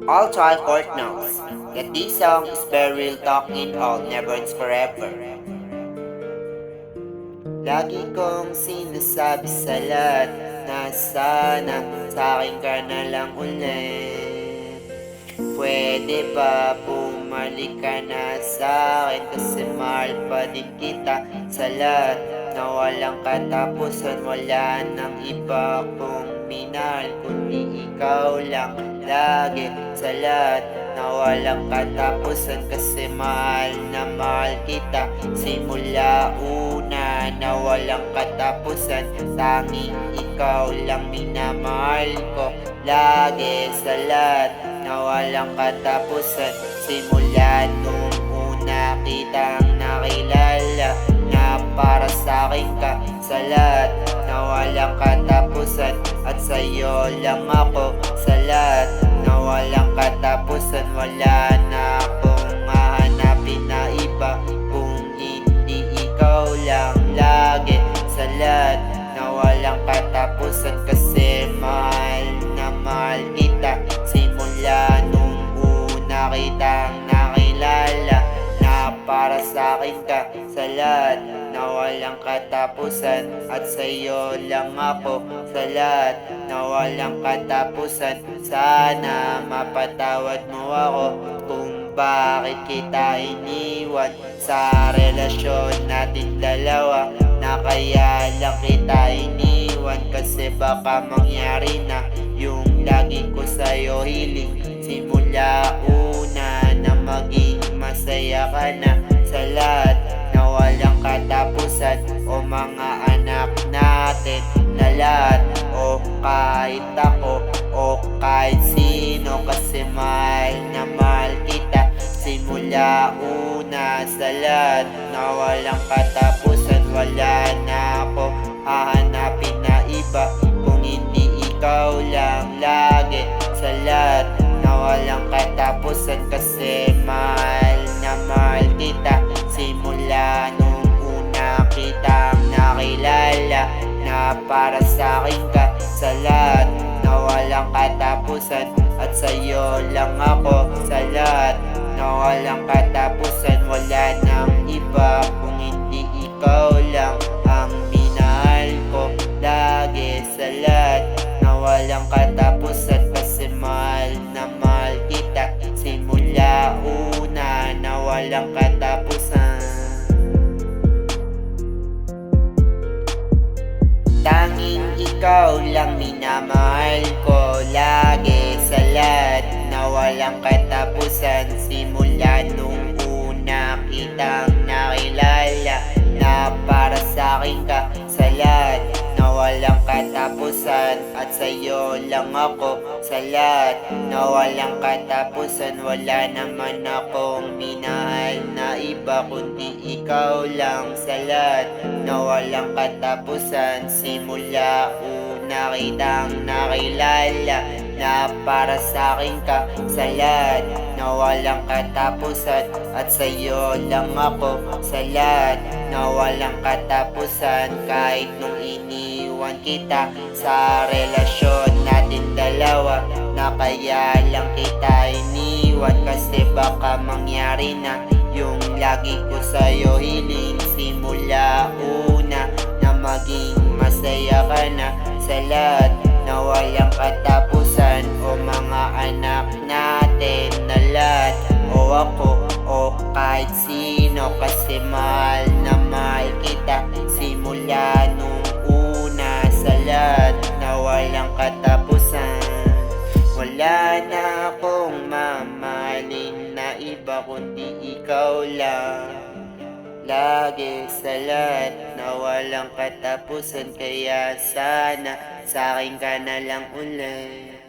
All child court knows that this song is very real talk in all, never ends forever. Lagi kong sinasabi sa lahat na sana sa'kin ka na lang ulit. Pwede ba bumalik ka na sa'kin kasi mahal pa din kita sa lahat na walang katapusan. Wala nang iba kong minahal kundi ikaw lang lagi sa lahat na walang katapusan kasi mahal na mahal kita simula una na walang katapusan. Tanging ikaw lang minamahal ko lagi sa lahat na walang katapusan. Simula nung una kitang nakilala na para sa'kin ka sa lahat na walang katapusan. At sa'yo lang ako sa lahat na walang katapusan. Wala na akong hahanapin na iba kung hindi ikaw lang lagi sa lahat na walang katapusan. Kasi mahal na mahal kita simula nung una kitang nakilala na para sa'kin ka sa lahat na walang katapusan. At sa'yo lang ako sa lahat na walang katapusan. Sana mapatawad mo ako kung bakit kita iniwan sa relasyon natin dalawa, na kaya lang kita iniwan kasi baka mangyari na yung lagi ko sa'yo hiling simula una na maging masaya ka na sa lahat na walang katapusan. O mga anak natin na lahat, o kahit ako, o kahit sino, kasi mahal na mahal kita simula una sa lahat na walang katapusan. Wala na ako hahanapin na iba kung hindi ikaw lang lagi sa lahat na walang katapusan. Kasi mahal na mahal kita simula nung una kitang nakilala na para sa'kin ka sa lahat na walang katapusan. At sa'yo lang ako sa lahat na walang katapusan. Wala nang iba kung hindi ikaw lang ang minahal ko lagi sa lahat na walang katapusan. Kasi mahal na mahal kita simula una na walang katapusan. Tanging ikaw lang minamahal ko lagi sa lahat na walang katapusan. Simula nung una kitang nakilala na para sa'kin ka sa lahat na walang katapusan. At sa'yo lang ako sa lahat na walang katapusan. Wala naman akong minahal na iba kundi ikaw lang sa lahat na walang katapusan. Simula una kitang nakilala na para sa'kin ka sa lahat na walang katapusan. At sa'yo lang ako sa lahat na walang katapusan. Kahit nung iniwan kita sa relasyon natin dalawa, na kaya lang kita iniwan kasi baka mangyari na yung lagi ko sa'yo hiling simula una na maging masaya ka na sa lahat na walang katapusan. O mga anak natin na lahat, o ako, o kahit sino, kasi mahal na mahal kita simula nung una sa lahat na walang katapusan. Wala na akong mamahalin na iba kundi ikaw lang lagi sa lahat na walang katapusan. Kaya sana sa'kin ka na lang ulit.